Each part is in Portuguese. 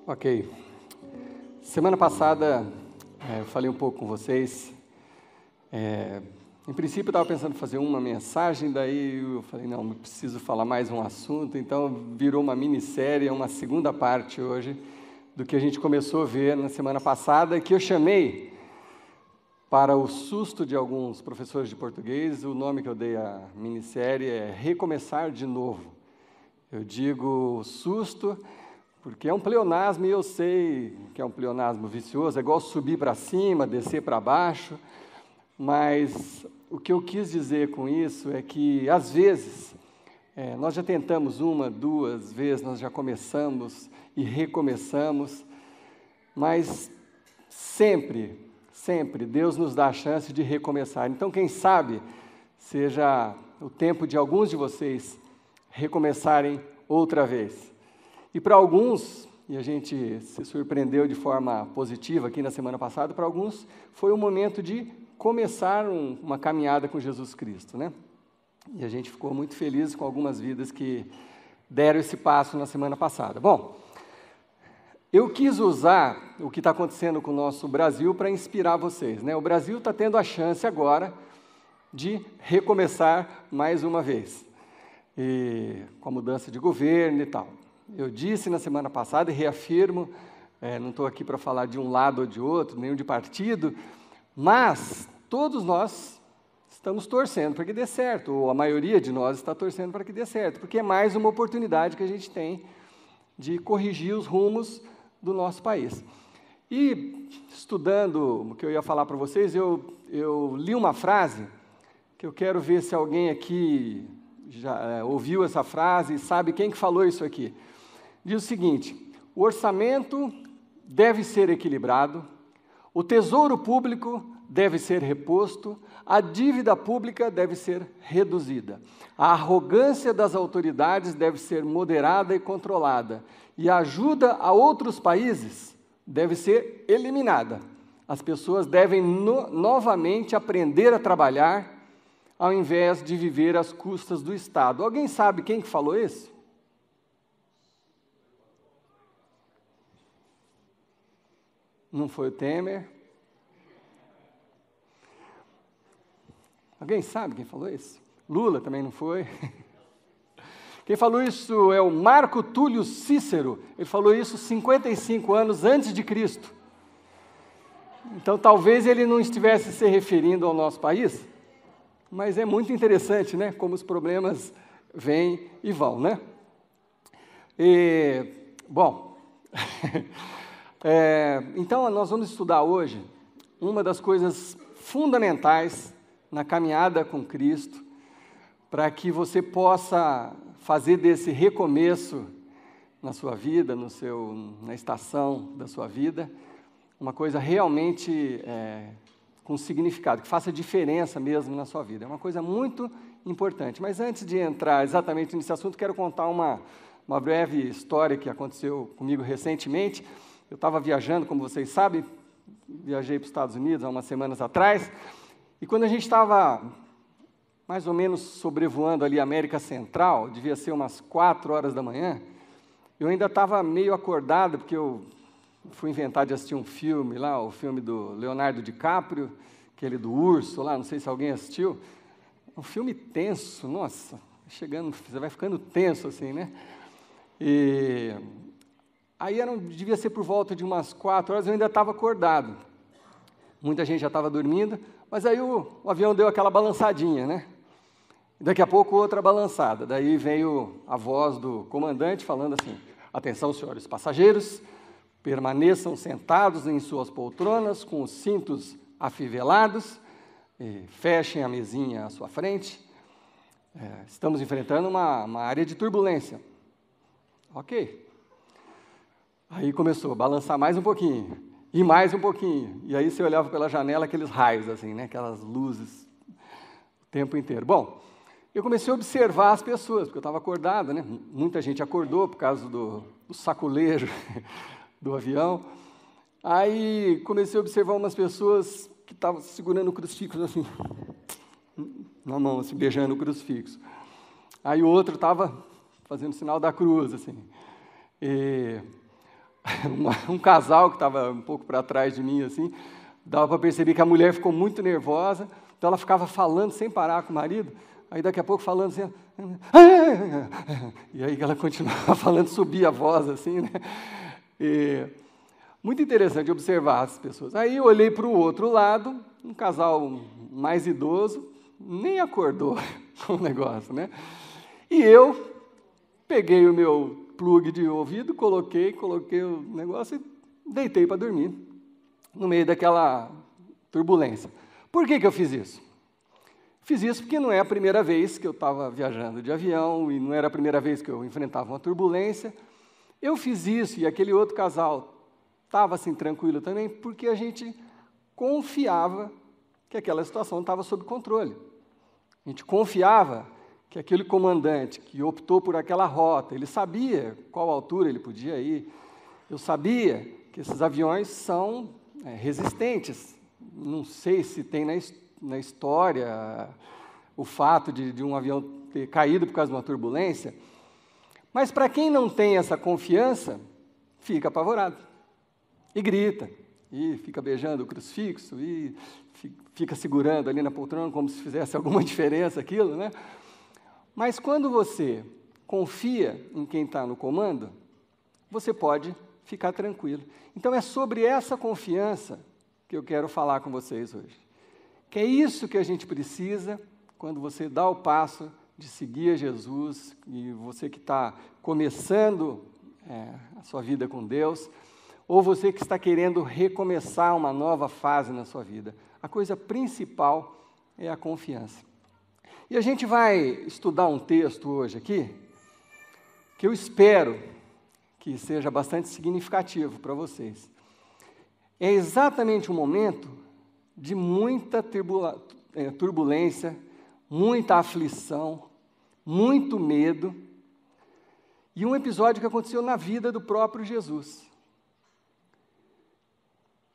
Ok. Semana passada eu falei um pouco com vocês. Em princípio eu estava pensando em fazer uma mensagem, daí eu falei, não preciso falar mais um assunto, então virou uma minissérie, uma segunda parte hoje do que a gente começou a ver na semana passada, que eu chamei, para o susto de alguns professores de português, o nome que eu dei à minissérie é Recomeçar de Novo. Eu digo susto porque é um pleonasmo e eu sei que é um pleonasmo vicioso, é igual subir para cima, descer para baixo, mas o que eu quis dizer com isso é que, às vezes, nós já tentamos uma, duas vezes, nós já começamos e recomeçamos, mas sempre Deus nos dá a chance de recomeçar. Então, quem sabe, seja o tempo de alguns de vocês recomeçarem outra vez. E para alguns, e a gente se surpreendeu de forma positiva aqui na semana passada, para alguns foi o momento de começar uma caminhada com Jesus Cristo, né? E a gente ficou muito feliz com algumas vidas que deram esse passo na semana passada. Bom, eu quis usar o que está acontecendo com o nosso Brasil para inspirar vocês, né? O Brasil está tendo a chance agora de recomeçar mais uma vez, e com a mudança de governo e tal. Eu disse na semana passada e reafirmo, não estou aqui para falar de um lado ou de outro, nenhum de partido, mas todos nós estamos torcendo para que dê certo, ou a maioria de nós está torcendo para que dê certo, porque é mais uma oportunidade que a gente tem de corrigir os rumos do nosso país. E, estudando o que eu ia falar para vocês, eu li uma frase, que eu quero ver se alguém aqui já ouviu essa frase e sabe quem que falou isso aqui. Diz o seguinte: o orçamento deve ser equilibrado, o tesouro público deve ser reposto, a dívida pública deve ser reduzida, a arrogância das autoridades deve ser moderada e controlada, e a ajuda a outros países deve ser eliminada. As pessoas devem novamente aprender a trabalhar, ao invés de viver às custas do Estado. Alguém sabe quem que falou isso? Não foi o Temer? Alguém sabe quem falou isso? Lula também não foi? Quem falou isso é o Marco Túlio Cícero. Ele falou isso 55 anos antes de Cristo. Então, talvez ele não estivesse se referindo ao nosso país, mas é muito interessante, né? Como os problemas vêm e vão, né? Bom, então nós vamos estudar hoje uma das coisas fundamentais na caminhada com Cristo, para que você possa fazer desse recomeço na sua vida, na estação da sua vida, uma coisa realmente com significado, que faça diferença mesmo na sua vida. É uma coisa muito importante. Mas antes de entrar exatamente nesse assunto, quero contar uma breve história que aconteceu comigo recentemente. Eu estava viajando, como vocês sabem, viajei para os Estados Unidos há umas semanas atrás, e quando a gente estava mais ou menos sobrevoando ali a América Central, devia ser umas 4 horas da manhã, eu ainda estava meio acordado, porque eu fui inventar de assistir um filme lá, o filme do Leonardo DiCaprio, aquele do urso lá, não sei se alguém assistiu. Um filme tenso, nossa, você vai ficando tenso assim, né? E aí devia ser por volta de umas 4 horas, eu ainda estava acordado. Muita gente já estava dormindo, mas aí o avião deu aquela balançadinha, né? E daqui a pouco outra balançada. Daí veio a voz do comandante falando assim: atenção, senhores passageiros, permaneçam sentados em suas poltronas com os cintos afivelados, e fechem a mesinha à sua frente. Estamos enfrentando uma área de turbulência. Ok. Aí começou a balançar mais um pouquinho, e mais um pouquinho. E aí você olhava pela janela, aqueles raios, assim, né? Aquelas luzes o tempo inteiro. Bom, eu comecei a observar as pessoas, porque eu estava acordado, né? Muita gente acordou por causa do saculejo do avião. Aí comecei a observar umas pessoas que estavam segurando o crucifixo assim, na mão, assim, beijando o crucifixo. Aí o outro estava fazendo o sinal da cruz, assim. um casal que estava um pouco para trás de mim, assim, dava para perceber que a mulher ficou muito nervosa, então ela ficava falando sem parar com o marido, aí daqui a pouco falando assim, e aí ela continuava falando, subia a voz, assim, né? E, muito interessante observar as pessoas. Aí eu olhei para o outro lado, um casal mais idoso, nem acordou com o negócio, né? E eu peguei o meu plug de ouvido, coloquei o negócio e deitei para dormir, no meio daquela turbulência. Por que eu fiz isso? Fiz isso porque não é a primeira vez que eu estava viajando de avião e não era a primeira vez que eu enfrentava uma turbulência. Eu fiz isso e aquele outro casal estava assim tranquilo também, porque a gente confiava que aquela situação estava sob controle. A gente confiava que aquele comandante que optou por aquela rota, ele sabia qual altura ele podia ir. Eu sabia que esses aviões são resistentes. Não sei se tem na história o fato de um avião ter caído por causa de uma turbulência, mas para quem não tem essa confiança, fica apavorado, e grita, e fica beijando o crucifixo, e fica segurando ali na poltrona como se fizesse alguma diferença aquilo, né? Mas quando você confia em quem está no comando, você pode ficar tranquilo. Então é sobre essa confiança que eu quero falar com vocês hoje. Que é isso que a gente precisa quando você dá o passo de seguir a Jesus, e você que está começando a sua vida com Deus, ou você que está querendo recomeçar uma nova fase na sua vida. A coisa principal é a confiança. E a gente vai estudar um texto hoje aqui, que eu espero que seja bastante significativo para vocês. É exatamente um momento de muita turbulência, muita aflição, muito medo, e um episódio que aconteceu na vida do próprio Jesus.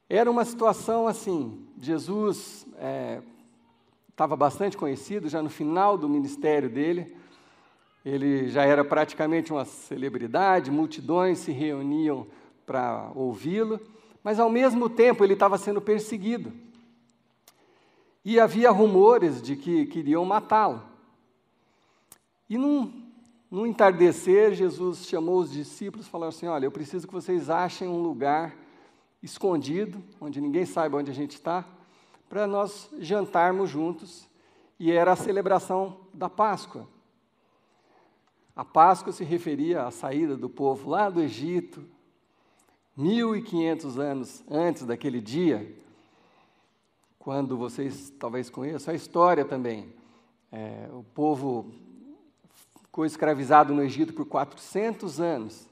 Era uma situação assim, Jesus estava bastante conhecido, já no final do ministério dele, ele já era praticamente uma celebridade, multidões se reuniam para ouvi-lo, mas ao mesmo tempo ele estava sendo perseguido. E havia rumores de que queriam matá-lo. E num entardecer, Jesus chamou os discípulos e falou assim, olha, eu preciso que vocês achem um lugar escondido, onde ninguém saiba onde a gente está, para nós jantarmos juntos. E era a celebração da Páscoa. A Páscoa se referia à saída do povo lá do Egito, 1.500 anos antes daquele dia, quando vocês talvez conheçam a história também. O povo ficou escravizado no Egito por 400 anos.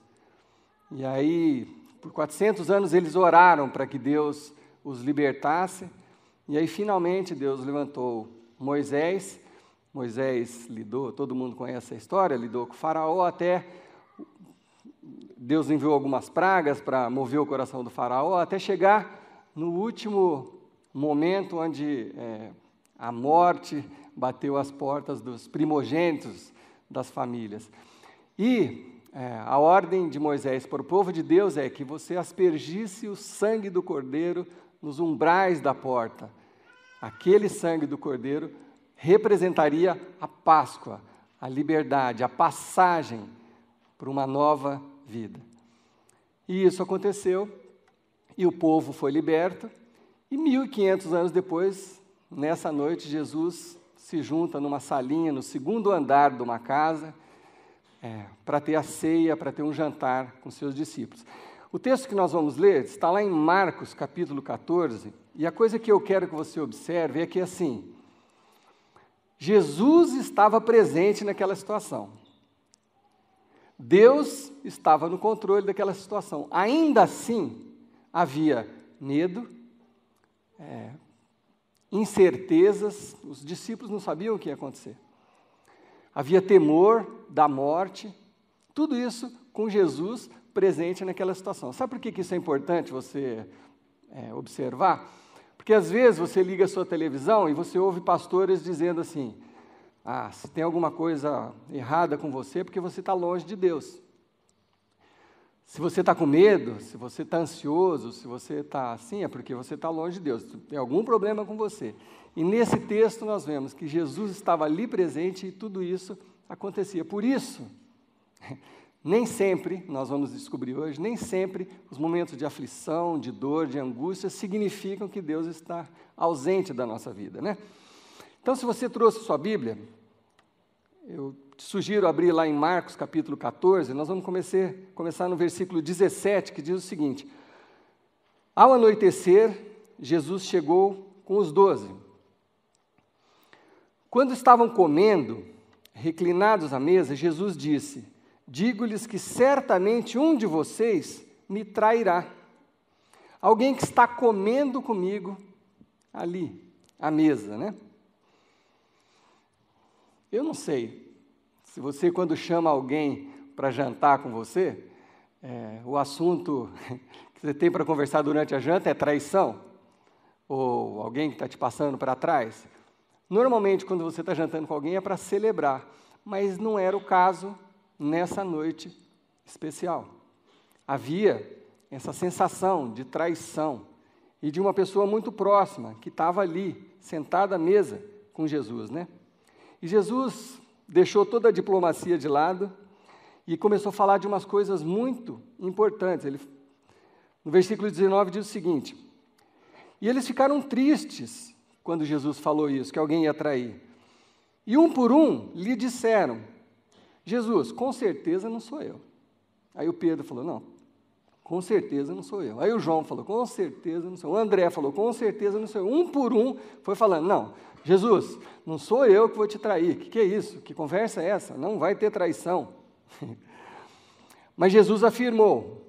E aí, por 400 anos, eles oraram para que Deus os libertasse. E aí, finalmente, Deus levantou Moisés. Moisés lidou, todo mundo conhece a história, lidou com o faraó, até Deus enviou algumas pragas para mover o coração do faraó, até chegar no último momento onde a morte bateu às portas dos primogênitos das famílias. E a ordem de Moisés para o povo de Deus é que você aspergisse o sangue do cordeiro nos umbrais da porta. Aquele sangue do cordeiro representaria a Páscoa, a liberdade, a passagem para uma nova vida. E isso aconteceu, e o povo foi liberto, e 1.500 anos depois, nessa noite, Jesus se junta numa salinha, no segundo andar de uma casa, para ter a ceia, para ter um jantar com seus discípulos. O texto que nós vamos ler está lá em Marcos, capítulo 14, e a coisa que eu quero que você observe é que, assim, Jesus estava presente naquela situação. Deus estava no controle daquela situação. Ainda assim, havia medo, incertezas, os discípulos não sabiam o que ia acontecer. Havia temor da morte, tudo isso com Jesus presente naquela situação. Sabe por que isso é importante você observar? Porque às vezes você liga a sua televisão e você ouve pastores dizendo assim, se tem alguma coisa errada com você, é porque você está longe de Deus. Se você está com medo, se você está ansioso, se você está assim, é porque você está longe de Deus, tem algum problema com você. E nesse texto nós vemos que Jesus estava ali presente e tudo isso acontecia. Por isso, nem sempre, nós vamos descobrir hoje, nem sempre os momentos de aflição, de dor, de angústia significam que Deus está ausente da nossa vida, né? Então, se você trouxe sua Bíblia, eu te sugiro abrir lá em Marcos capítulo 14, nós vamos começar no versículo 17, que diz o seguinte: ao anoitecer, Jesus chegou com os 12. Quando estavam comendo, reclinados à mesa, Jesus disse: digo-lhes que certamente um de vocês me trairá. Alguém que está comendo comigo ali, à mesa, né? Eu não sei se você, quando chama alguém para jantar com você, o assunto que você tem para conversar durante a janta é traição, ou alguém que está te passando para trás. Normalmente, quando você está jantando com alguém, é para celebrar, mas não era o caso nessa noite especial. Havia essa sensação de traição e de uma pessoa muito próxima que estava ali, sentada à mesa com Jesus, né? E Jesus deixou toda a diplomacia de lado e começou a falar de umas coisas muito importantes. No versículo 19 diz o seguinte: e eles ficaram tristes quando Jesus falou isso, que alguém ia trair. E um por um lhe disseram: Jesus, com certeza não sou eu. Aí o Pedro falou: não, com certeza não sou eu. Aí o João falou: com certeza não sou eu. O André falou: com certeza não sou eu. Um por um foi falando: não, Jesus, não sou eu que vou te trair. O que é isso? Que conversa é essa? Não vai ter traição. Mas Jesus afirmou: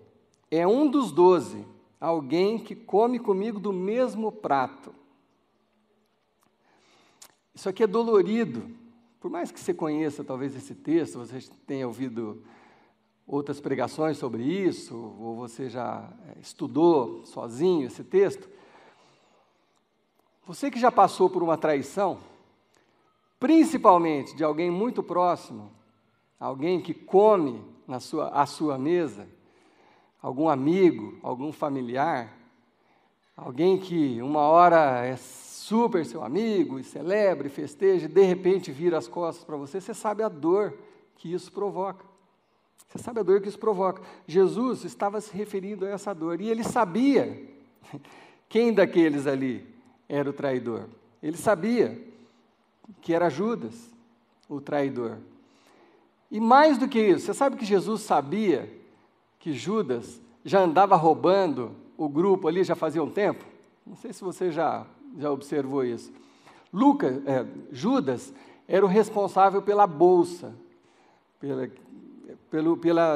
é um dos 12, alguém que come comigo do mesmo prato. Isso aqui é dolorido. Por mais que você conheça talvez esse texto, você tenha ouvido outras pregações sobre isso, ou você já estudou sozinho esse texto, você que já passou por uma traição, principalmente de alguém muito próximo, alguém que come à sua mesa, algum amigo, algum familiar, alguém que uma hora é super seu amigo, e celebra, e festeja, e de repente vira as costas para você, você sabe a dor que isso provoca. Você sabe a dor que isso provoca. Jesus estava se referindo a essa dor, e ele sabia quem daqueles ali era o traidor. Ele sabia que era Judas, o traidor. E mais do que isso, você sabe que Jesus sabia que Judas já andava roubando o grupo ali já fazia um tempo? Não sei se você já observou isso. Judas era o responsável pela bolsa,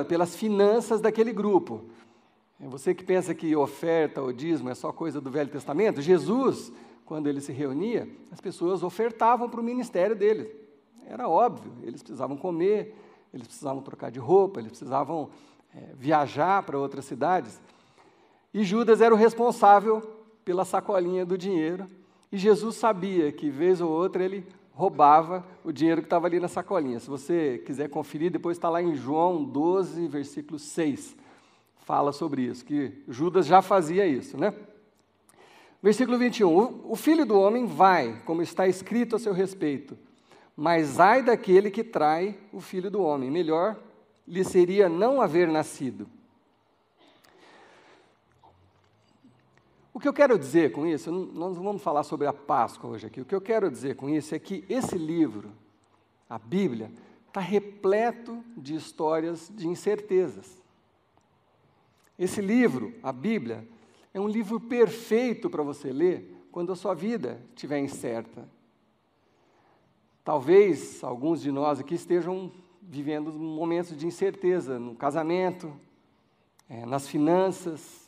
pelas finanças daquele grupo. Você que pensa que oferta ou dízimo é só coisa do Velho Testamento, Jesus, quando ele se reunia, as pessoas ofertavam para o ministério dele. Era óbvio, eles precisavam comer, eles precisavam trocar de roupa, eles precisavam viajar para outras cidades. E Judas era o responsável pela sacolinha do dinheiro, e Jesus sabia que, vez ou outra, ele roubava o dinheiro que estava ali na sacolinha. Se você quiser conferir, depois está lá em João 12, versículo 6, fala sobre isso, que Judas já fazia isso, né? Versículo 21, o Filho do Homem vai, como está escrito a seu respeito, mas ai daquele que trai o Filho do Homem, melhor lhe seria não haver nascido. O que eu quero dizer com isso, nós não vamos falar sobre a Páscoa hoje aqui, o que eu quero dizer com isso é que esse livro, a Bíblia, está repleto de histórias de incertezas. Esse livro, a Bíblia, é um livro perfeito para você ler quando a sua vida estiver incerta. Talvez alguns de nós aqui estejam vivendo momentos de incerteza no casamento, nas finanças,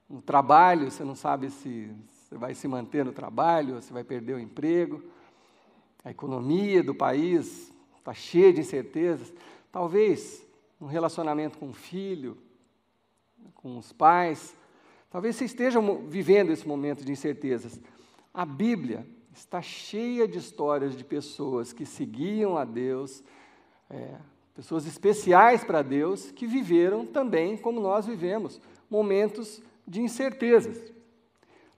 no trabalho, você não sabe se você vai se manter no trabalho, se vai perder o emprego. A economia do país está cheia de incertezas. Talvez um relacionamento com o filho, com os pais. Talvez você esteja vivendo esse momento de incertezas. A Bíblia está cheia de histórias de pessoas que seguiam a Deus, pessoas especiais para Deus, que viveram também, como nós vivemos, momentos de incertezas,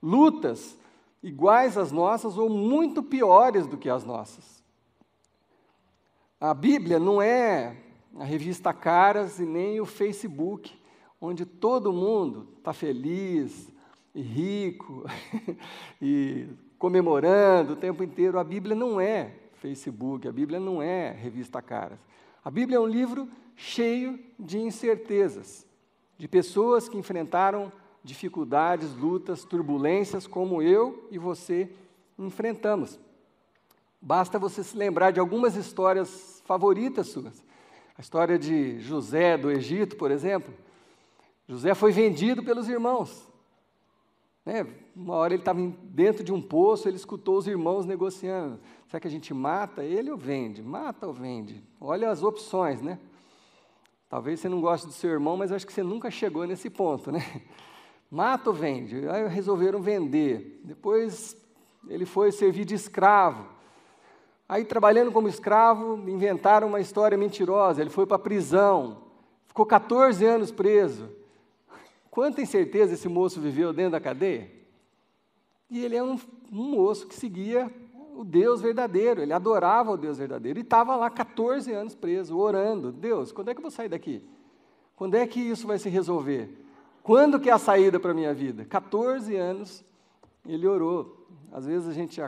lutas iguais às nossas ou muito piores do que as nossas. A Bíblia não é a revista Caras e nem o Facebook, onde todo mundo está feliz e rico e comemorando o tempo inteiro. A Bíblia não é Facebook, a Bíblia não é revista Caras. A Bíblia é um livro cheio de incertezas, de pessoas que enfrentaram dificuldades, lutas, turbulências, como eu e você enfrentamos. Basta você se lembrar de algumas histórias favoritas suas. A história de José do Egito, por exemplo. José foi vendido pelos irmãos. Uma hora ele estava dentro de um poço, ele escutou os irmãos negociando. Será que a gente mata ele ou vende? Mata ou vende? Olha as opções, né? Talvez você não goste do seu irmão, mas eu acho que você nunca chegou nesse ponto, né? Mata ou vende? Aí resolveram vender. Depois ele foi servir de escravo. Aí, trabalhando como escravo, inventaram uma história mentirosa. Ele foi para a prisão, ficou 14 anos preso. Quanta incerteza esse moço viveu dentro da cadeia? E ele é um moço que seguia o Deus verdadeiro, ele adorava o Deus verdadeiro. E estava lá 14 anos preso, orando. Deus, quando é que eu vou sair daqui? Quando é que isso vai se resolver? Quando que é a saída para a minha vida? 14 anos ele orou. Às vezes a gente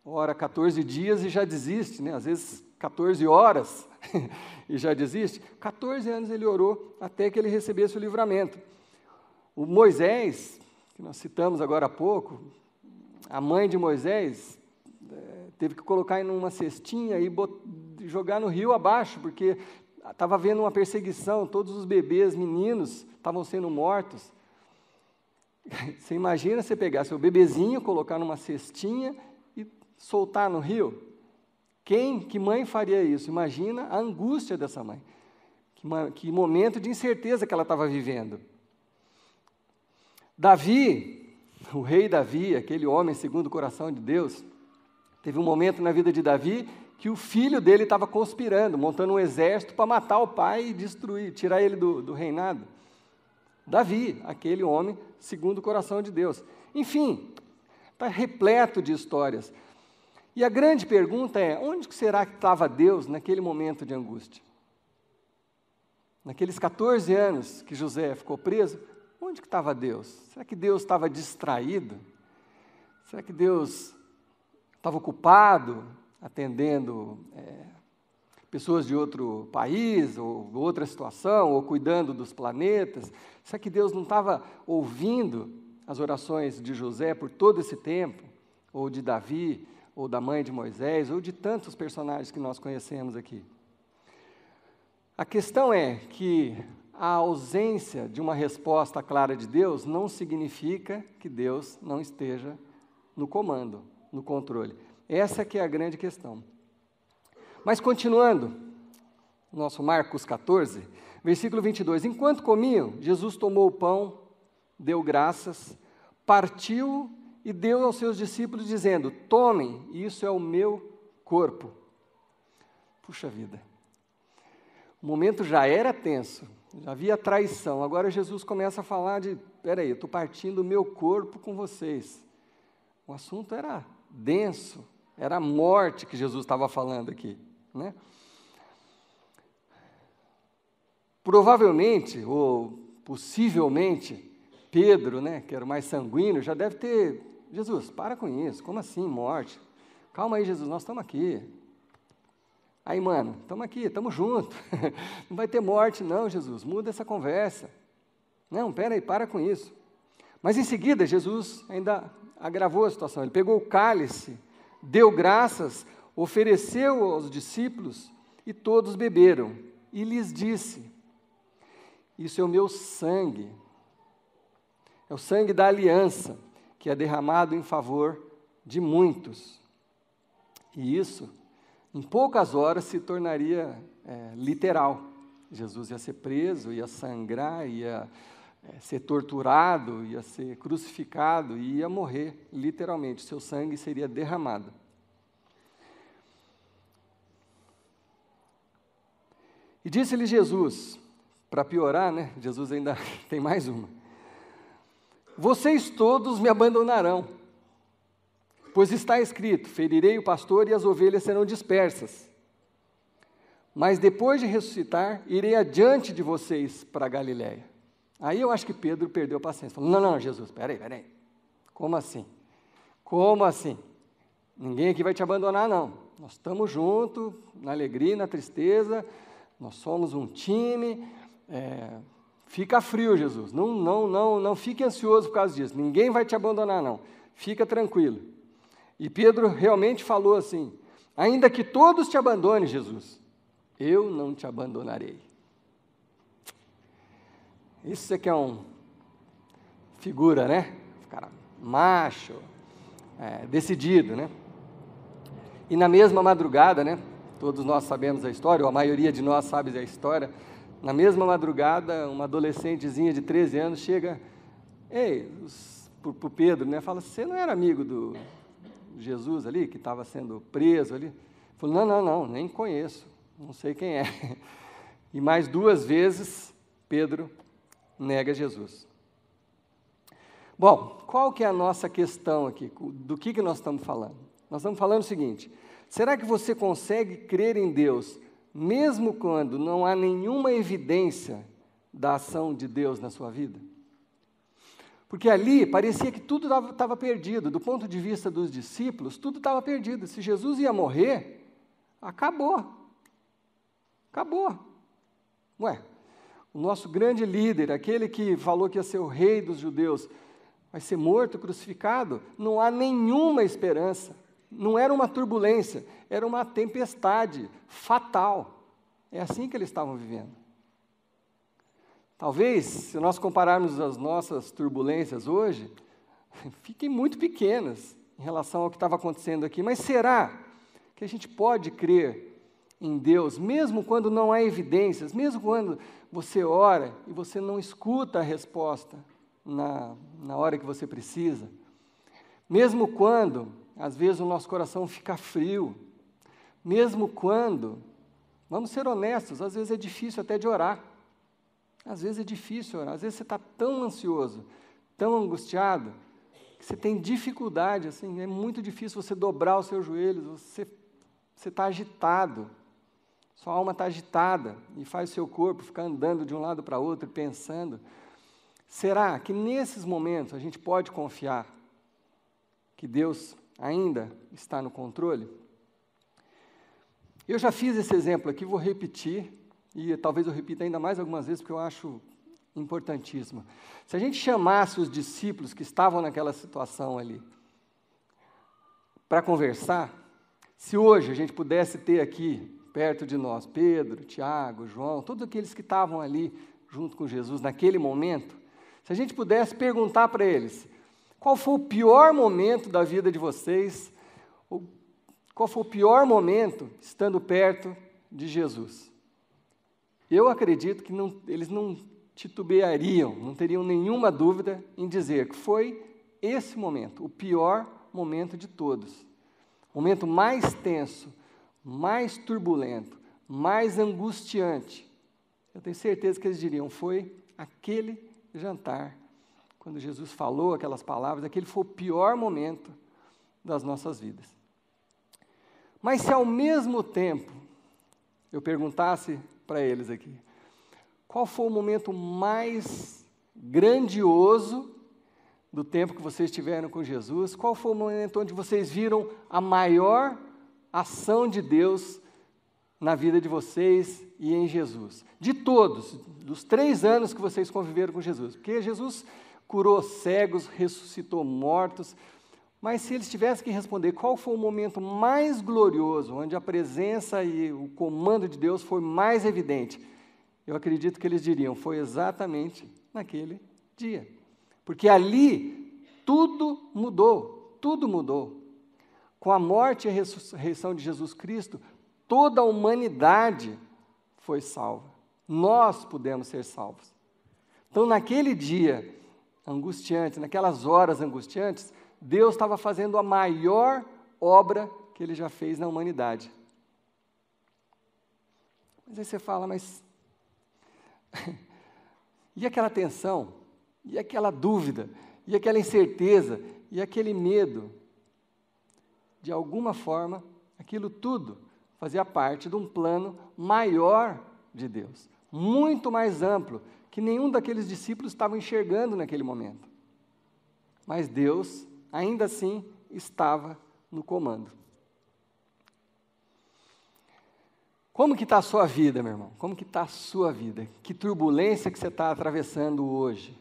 ora 14 dias e já desiste, né? Às vezes 14 horas e já desiste. 14 anos ele orou até que ele recebesse o livramento. O Moisés, que nós citamos agora há pouco, a mãe de Moisés teve que colocar em uma cestinha e jogar no rio abaixo, porque estava havendo uma perseguição, todos os bebês, meninos, estavam sendo mortos. Você imagina você pegar seu bebezinho, colocar numa cestinha e soltar no rio? Que mãe faria isso? Imagina a angústia dessa mãe. Que momento de incerteza que ela estava vivendo. Davi, o rei Davi, aquele homem segundo o coração de Deus, teve um momento na vida de Davi que o filho dele estava conspirando, montando um exército para matar o pai e destruir, tirar ele do reinado. Davi, aquele homem segundo o coração de Deus. Enfim, está repleto de histórias. E a grande pergunta é, onde será que estava Deus naquele momento de angústia? Naqueles 14 anos que José ficou preso, onde que estava Deus? Será que Deus estava distraído? Será que Deus estava ocupado, atendendo pessoas de outro país, ou outra situação, ou cuidando dos planetas? Será que Deus não estava ouvindo as orações de José por todo esse tempo? Ou de Davi, ou da mãe de Moisés, ou de tantos personagens que nós conhecemos aqui? A questão é que a ausência de uma resposta clara de Deus não significa que Deus não esteja no comando, no controle. Essa que é a grande questão. Mas continuando, nosso Marcos 14, versículo 22. Enquanto comiam, Jesus tomou o pão, deu graças, partiu e deu aos seus discípulos, dizendo, tomem, isso é o meu corpo. Puxa vida. O momento já era tenso, já havia traição. Agora Jesus começa a falar de, peraí, eu estou partindo o meu corpo com vocês. O assunto era denso, era a morte que Jesus estava falando aqui, né? Provavelmente, ou possivelmente, Pedro, né, que era o mais sanguíneo, já deve ter, Jesus, para com isso, como assim morte? Calma aí, Jesus, nós estamos aqui. Aí, mano, estamos aqui, estamos juntos. Não vai ter morte não, Jesus, muda essa conversa. Não, peraí, para com isso. Mas em seguida, Jesus ainda agravou a situação. Ele pegou o cálice, deu graças, ofereceu aos discípulos e todos beberam. E lhes disse, isso é o meu sangue, é o sangue da aliança, que é derramado em favor de muitos. E isso, em poucas horas, se tornaria literal. Jesus ia ser preso, ia sangrar, ia ser torturado, ia ser crucificado e ia morrer, literalmente. Seu sangue seria derramado. E disse-lhe Jesus, para piorar, né? Jesus ainda tem mais uma. Vocês todos me abandonarão, pois está escrito, ferirei o pastor e as ovelhas serão dispersas. Mas depois de ressuscitar, irei adiante de vocês para a Galiléia. Aí eu acho que Pedro perdeu a paciência. Falou, não, Jesus, peraí. Como assim? Como assim? Ninguém aqui vai te abandonar, não. Nós estamos juntos, na alegria e na tristeza, nós somos um time. Fica frio, Jesus. Não fique ansioso por causa disso. Ninguém vai te abandonar, não. Fica tranquilo. E Pedro realmente falou assim, ainda que todos te abandonem, Jesus, eu não te abandonarei. Isso aqui é figura, né? Cara macho, decidido, né? E na mesma madrugada, né? Todos nós sabemos a história, ou a maioria de nós sabe a história. Na mesma madrugada, uma adolescentezinha de 13 anos chega, pro Pedro, né? Fala, você não era amigo do Jesus ali, que estava sendo preso ali? Falou, não, nem conheço, não sei quem é. E mais 2 vezes, Pedro nega Jesus. Bom, qual que é a nossa questão aqui? Do que nós estamos falando? Nós estamos falando o seguinte, será que você consegue crer em Deus, mesmo quando não há nenhuma evidência da ação de Deus na sua vida? Porque ali parecia que tudo estava perdido, do ponto de vista dos discípulos, tudo estava perdido. Se Jesus ia morrer, acabou. Ué, o nosso grande líder, aquele que falou que ia ser o rei dos judeus, vai ser morto, crucificado, não há nenhuma esperança. Não era uma turbulência, era uma tempestade fatal. É assim que eles estavam vivendo. Talvez, se nós compararmos as nossas turbulências hoje, fiquem muito pequenas em relação ao que estava acontecendo aqui. Mas será que a gente pode crer em Deus, mesmo quando não há evidências, mesmo quando você ora e você não escuta a resposta na hora que você precisa, mesmo quando, às vezes, o nosso coração fica frio, mesmo quando, vamos ser honestos, às vezes é difícil até de orar, às vezes é difícil orar, às vezes você está tão ansioso, tão angustiado, que você tem dificuldade, assim, é muito difícil você dobrar os seus joelhos, você está agitado, sua alma está agitada, e faz o seu corpo ficar andando de um lado para outro, pensando. Será que nesses momentos a gente pode confiar que Deus ainda está no controle? Eu já fiz esse exemplo aqui, vou repetir, e talvez eu repita ainda mais algumas vezes, porque eu acho importantíssimo. Se a gente chamasse os discípulos que estavam naquela situação ali para conversar, se hoje a gente pudesse ter aqui, perto de nós, Pedro, Tiago, João, todos aqueles que estavam ali junto com Jesus naquele momento, se a gente pudesse perguntar para eles, qual foi o pior momento da vida de vocês, qual foi o pior momento estando perto de Jesus? Eu acredito que eles não titubeariam, não teriam nenhuma dúvida em dizer que foi esse momento, o pior momento de todos. O momento mais tenso, mais turbulento, mais angustiante. Eu tenho certeza que eles diriam, foi aquele jantar, quando Jesus falou aquelas palavras, aquele foi o pior momento das nossas vidas. Mas se ao mesmo tempo eu perguntasse para eles aqui, qual foi o momento mais grandioso do tempo que vocês tiveram com Jesus? Qual foi o momento onde vocês viram a maior ação de Deus na vida de vocês e em Jesus? De todos, dos 3 anos que vocês conviveram com Jesus. Porque Jesus curou cegos, ressuscitou mortos, mas se eles tivessem que responder qual foi o momento mais glorioso, onde a presença e o comando de Deus foi mais evidente, eu acredito que eles diriam, foi exatamente naquele dia. Porque ali tudo mudou, tudo mudou. Com a morte e a ressurreição de Jesus Cristo, toda a humanidade foi salva. Nós pudemos ser salvos. Então, naquele dia angustiante, naquelas horas angustiantes, Deus estava fazendo a maior obra que Ele já fez na humanidade. Mas aí você fala, mas... e aquela tensão? E aquela dúvida? E aquela incerteza? E aquele medo? De alguma forma, aquilo tudo fazia parte de um plano maior de Deus, muito mais amplo, que nenhum daqueles discípulos estavam enxergando naquele momento. Mas Deus, ainda assim, estava no comando. Como que está a sua vida, meu irmão? Como que está a sua vida? Que turbulência que você está atravessando hoje?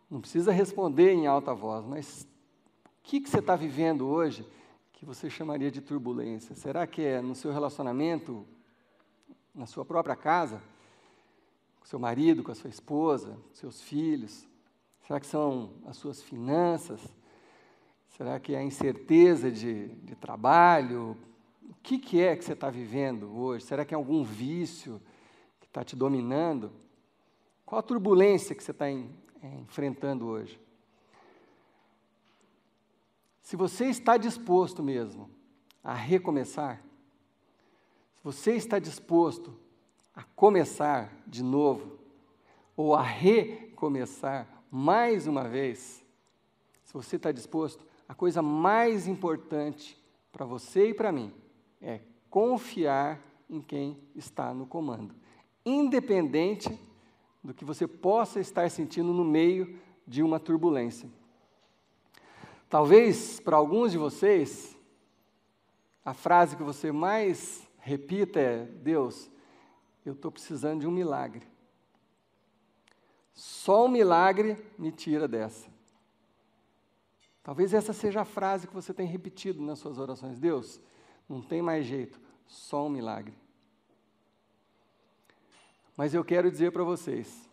Não precisa responder em alta voz, mas o que você está vivendo hoje que você chamaria de turbulência? Será que é no seu relacionamento, na sua própria casa, com seu marido, com a sua esposa, com seus filhos? Será que são as suas finanças? Será que é a incerteza de trabalho? O que é que você está vivendo hoje? Será que é algum vício que está te dominando? Qual a turbulência que você está enfrentando hoje? Se você está disposto mesmo a recomeçar, se você está disposto a começar de novo, ou a recomeçar mais uma vez, se você está disposto, a coisa mais importante para você e para mim é confiar em quem está no comando, independente do que você possa estar sentindo no meio de uma turbulência. Talvez, para alguns de vocês, a frase que você mais repita é: Deus, eu estou precisando de um milagre. Só um milagre me tira dessa. Talvez essa seja a frase que você tem repetido nas suas orações. Deus, não tem mais jeito, só um milagre. Mas eu quero dizer para vocês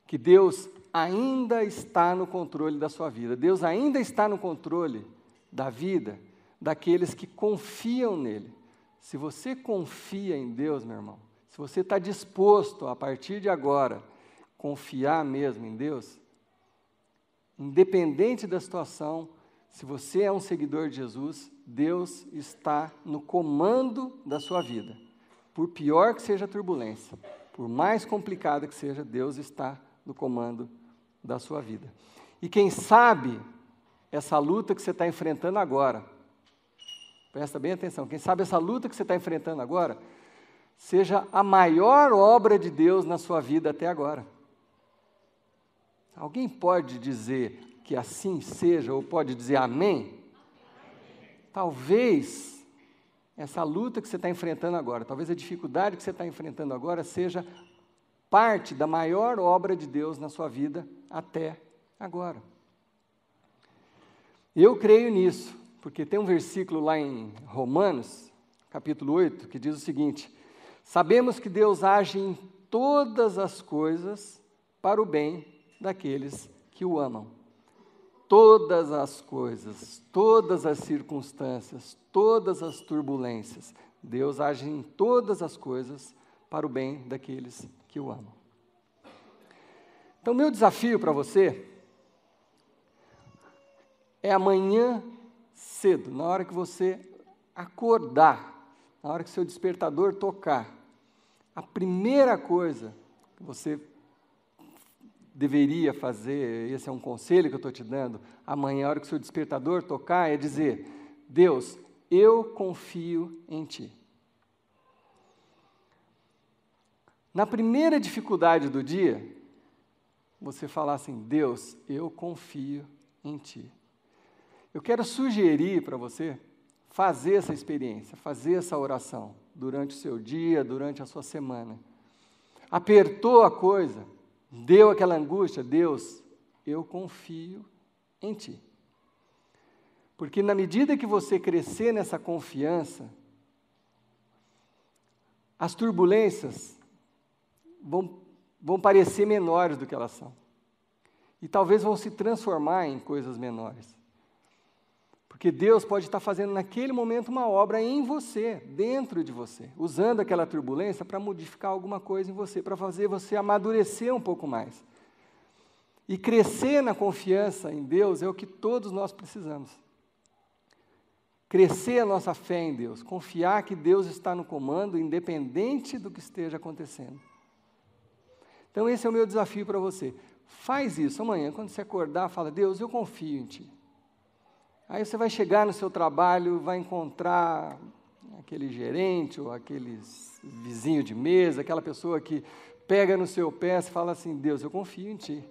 que Deus ainda está no controle da sua vida. Deus ainda está no controle da vida daqueles que confiam nele. Se você confia em Deus, meu irmão, se você está disposto a partir de agora confiar mesmo em Deus, independente da situação, se você é um seguidor de Jesus, Deus está no comando da sua vida. Por pior que seja a turbulência, por mais complicada que seja, Deus está no comando da sua vida. E quem sabe essa luta que você está enfrentando agora, presta bem atenção, quem sabe essa luta que você está enfrentando agora, seja a maior obra de Deus na sua vida até agora. Alguém pode dizer que assim seja, ou pode dizer amém? Talvez essa luta que você está enfrentando agora, talvez a dificuldade que você está enfrentando agora seja parte da maior obra de Deus na sua vida até agora. Eu creio nisso, porque tem um versículo lá em Romanos, capítulo 8, que diz o seguinte: sabemos que Deus age em todas as coisas para o bem daqueles que o amam. Todas as coisas, todas as circunstâncias, todas as turbulências, Deus age em todas as coisas para o bem daqueles que o amam. Então, meu desafio para você é amanhã cedo, na hora que você acordar, na hora que seu despertador tocar, a primeira coisa que você deveria fazer, esse é um conselho que eu estou te dando, amanhã, a hora que seu despertador tocar, é dizer: Deus, eu confio em Ti. Na primeira dificuldade do dia, você falar assim: Deus, eu confio em Ti. Eu quero sugerir para você fazer essa experiência, fazer essa oração durante o seu dia, durante a sua semana. Apertou a coisa, deu aquela angústia: Deus, eu confio em Ti. Porque na medida que você crescer nessa confiança, as turbulências vão parecer menores do que elas são. E talvez vão se transformar em coisas menores. Porque Deus pode estar fazendo naquele momento uma obra em você, dentro de você, usando aquela turbulência para modificar alguma coisa em você, para fazer você amadurecer um pouco mais. E crescer na confiança em Deus é o que todos nós precisamos. crescer a nossa fé em Deus, confiar que Deus está no comando, independente do que esteja acontecendo. Então esse é o meu desafio para você. Faz isso amanhã, quando você acordar, fala: Deus, eu confio em Ti. Aí você vai chegar no seu trabalho, vai encontrar aquele gerente ou aquele vizinho de mesa, aquela pessoa que pega no seu pé e fala assim: Deus, eu confio em Ti.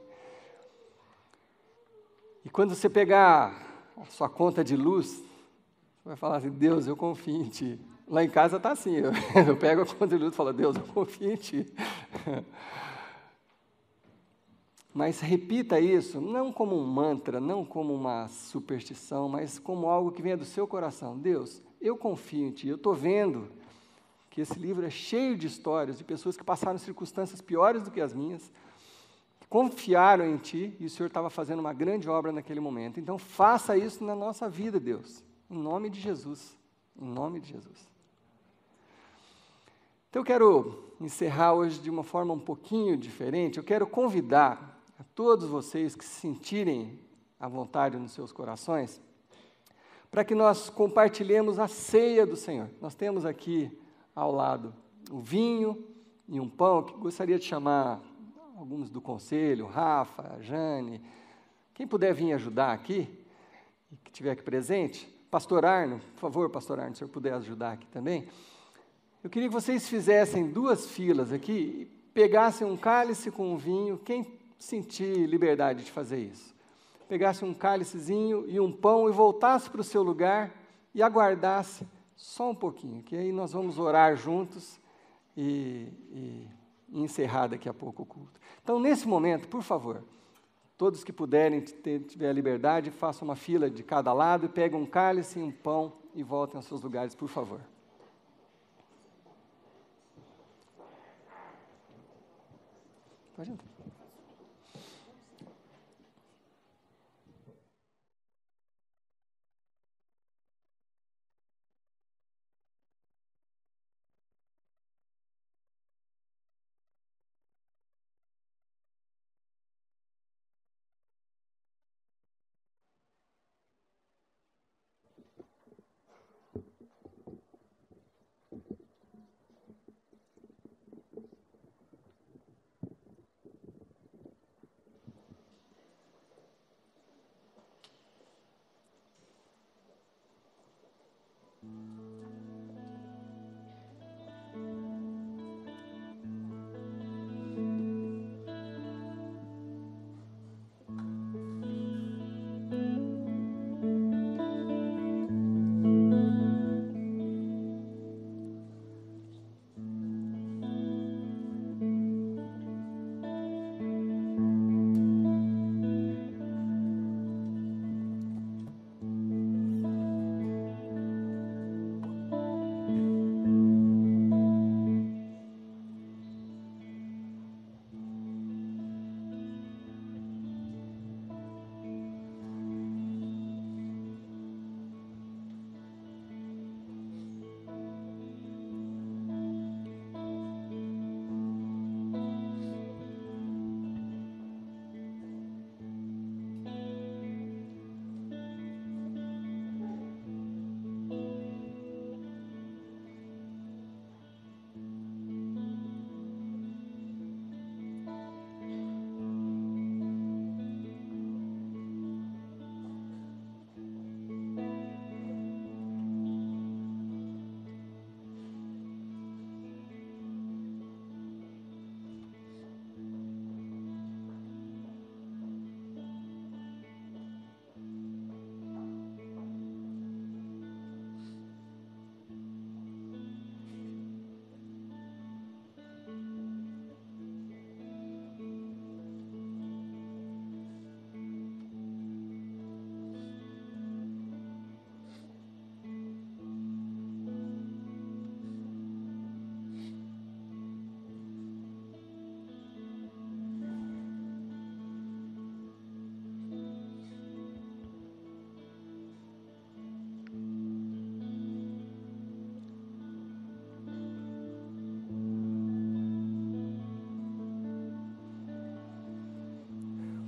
E quando você pegar a sua conta de luz, você vai falar assim: Deus, eu confio em Ti. Lá em casa está assim, eu pego a conta de luz e falo: Deus, eu confio em Ti. Mas repita isso, não como um mantra, não como uma superstição, mas como algo que venha do seu coração. Deus, eu confio em Ti. Eu estou vendo que esse livro é cheio de histórias de pessoas que passaram circunstâncias piores do que as minhas, que confiaram em Ti, e o Senhor estava fazendo uma grande obra naquele momento. Então faça isso na nossa vida, Deus, em nome de Jesus, em nome de Jesus. Então eu quero encerrar hoje de uma forma um pouquinho diferente. Eu quero convidar a todos vocês que se sentirem à vontade nos seus corações, para que nós compartilhemos a ceia do Senhor. Nós temos aqui ao lado o vinho e um pão, que gostaria de chamar alguns do conselho, Rafa, a Jane, quem puder vir ajudar aqui, e que estiver aqui presente, Pastor Arno, por favor, Pastor Arno, se o senhor puder ajudar aqui também. Eu queria que vocês fizessem 2 filas aqui, e pegassem um cálice com um vinho, quem sentir liberdade de fazer isso. Pegasse um cálicezinho e um pão e voltasse para o seu lugar e aguardasse só um pouquinho, que aí nós vamos orar juntos e encerrar daqui a pouco o culto. Então, nesse momento, por favor, todos que puderem, tiver a liberdade, façam uma fila de cada lado e peguem um cálice e um pão e voltem aos seus lugares, por favor. Pode entrar.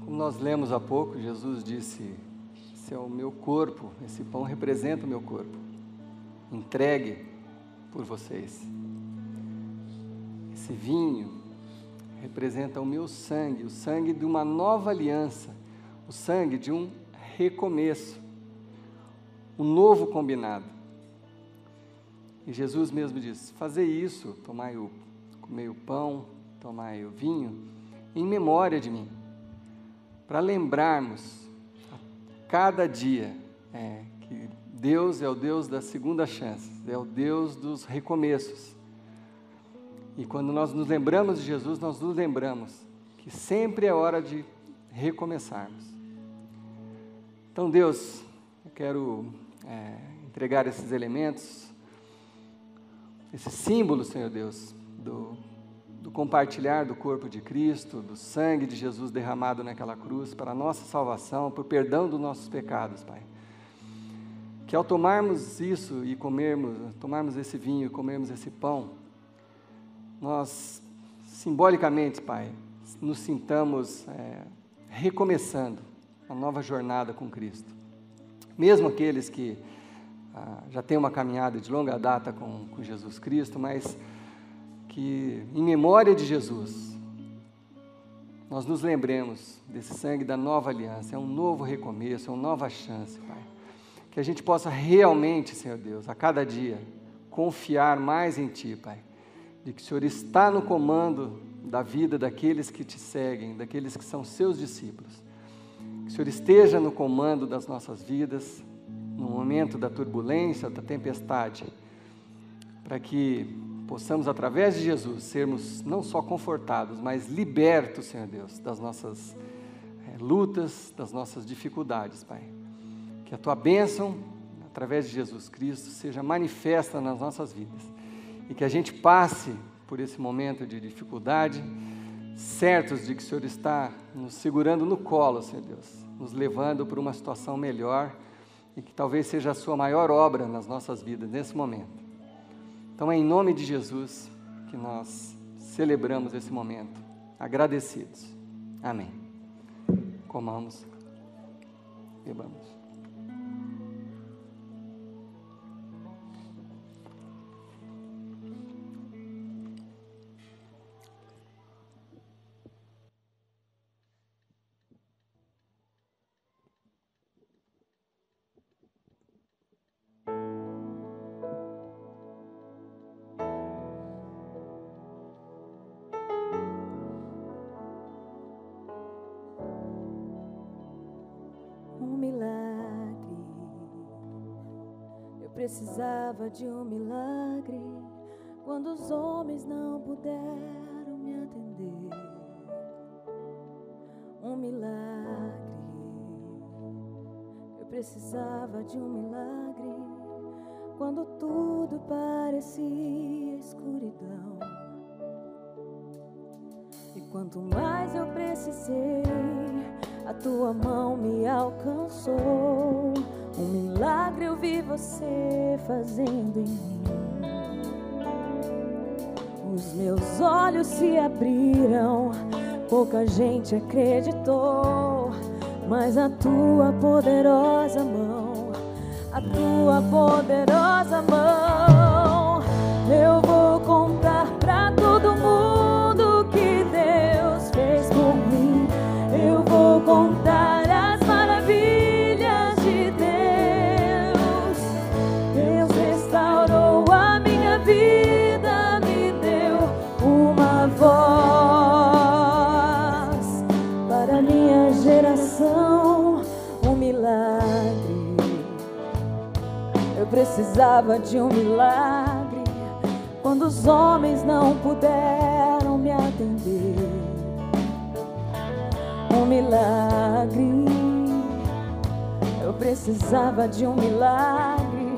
Nós lemos há pouco, Jesus disse: esse é o meu corpo, esse pão representa o meu corpo. entregue por vocês. Esse vinho representa o meu sangue, o sangue de uma nova aliança, o sangue de um recomeço, um novo combinado. E Jesus mesmo diz: fazei isso, comei o pão, tomai o vinho, em memória de mim, para lembrarmos a cada dia que Deus é o Deus das segundas chances, é o Deus dos recomeços. E quando nós nos lembramos de Jesus, nós nos lembramos que sempre é hora de recomeçarmos. Então, Deus, eu quero entregar esses elementos, esses símbolos, Senhor Deus, do compartilhar do corpo de Cristo, do sangue de Jesus derramado naquela cruz, para a nossa salvação, para o perdão dos nossos pecados, Pai. Que ao tomarmos isso e tomarmos esse vinho e comermos esse pão, nós, simbolicamente, Pai, nos sintamos recomeçando uma nova jornada com Cristo. Mesmo aqueles que já têm uma caminhada de longa data com Jesus Cristo, mas que, em memória de Jesus, nós nos lembremos desse sangue da nova aliança. É um novo recomeço, é uma nova chance, Pai. Que a gente possa realmente, Senhor Deus, a cada dia, confiar mais em Ti, Pai. De que o Senhor está no comando da vida daqueles que Te seguem, daqueles que são Seus discípulos. Que o Senhor esteja no comando das nossas vidas, no momento da turbulência, da tempestade, para que possamos, através de Jesus, sermos não só confortados, mas libertos, Senhor Deus, das nossas lutas, das nossas dificuldades, Pai. Que a Tua bênção, através de Jesus Cristo, seja manifesta nas nossas vidas. E que a gente passe por esse momento de dificuldade, certos de que o Senhor está nos segurando no colo, Senhor Deus, nos levando para uma situação melhor e que talvez seja a Sua maior obra nas nossas vidas nesse momento. Então é em nome de Jesus que nós celebramos esse momento, agradecidos. Amém. Comamos, bebamos. Precisava de um milagre quando os homens não puderam me atender. Um milagre. Eu precisava de um milagre quando tudo parecia escuridão. E quanto mais eu precisei, a Tua mão me alcançou. Um milagre eu vi Você fazendo em mim. Os meus olhos se abriram, pouca gente acreditou, mas a Tua poderosa mão, a Tua poderosa mão, eu vou contar pra todo mundo que Deus fez por mim. Eu vou contar as maravilhas de Deus. Deus restaurou a minha vida, me deu uma voz para a minha geração, um milagre. Eu precisava de um milagre quando os homens não puderam me atender. Um milagre. Eu precisava de um milagre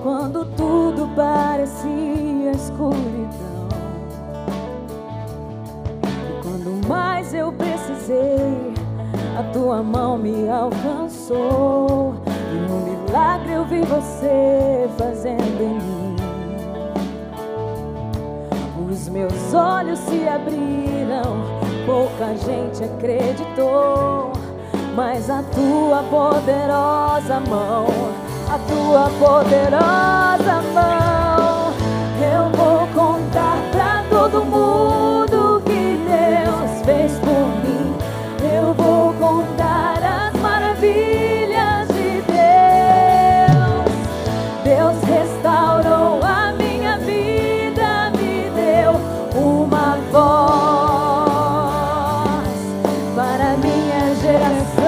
quando tudo parecia escuridão. E quando mais eu precisei, a Tua mão me alcançou. E um milagre eu vi Você fazendo em mim. Os meus olhos se abriram, pouca gente acreditou, mas a Tua poderosa mão, a tua poderosa mão. Eu vou contar pra todo mundo que Deus fez por mim. Eu vou contar as maravilhas de Deus. Deus restaurou a minha vida, me deu uma voz para a minha geração.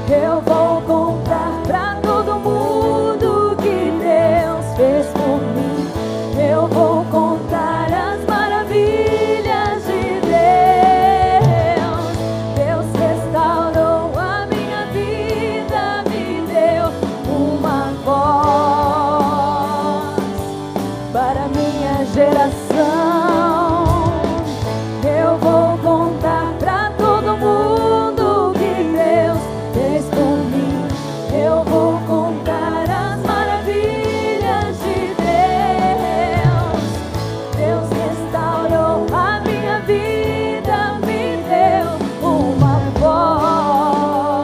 Eu vou contar pra todo mundo que Deus fez por mim. Eu vou contar as maravilhas de Deus. Deus restaurou a minha vida, me deu uma voz para a minha geração. Eu vou contar pra todo mundo que Deus fez por mim. Eu vou contar as maravilhas de Deus. Deus restaurou a minha vida, me deu uma voz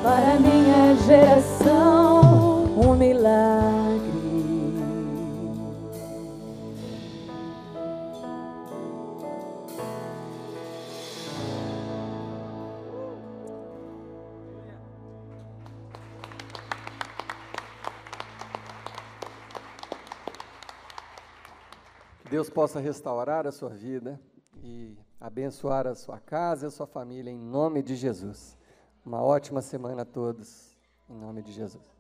para a minha geração, um milagre. Que Deus possa restaurar a sua vida e abençoar a sua casa e a sua família, em nome de Jesus. Uma ótima semana a todos, em nome de Jesus.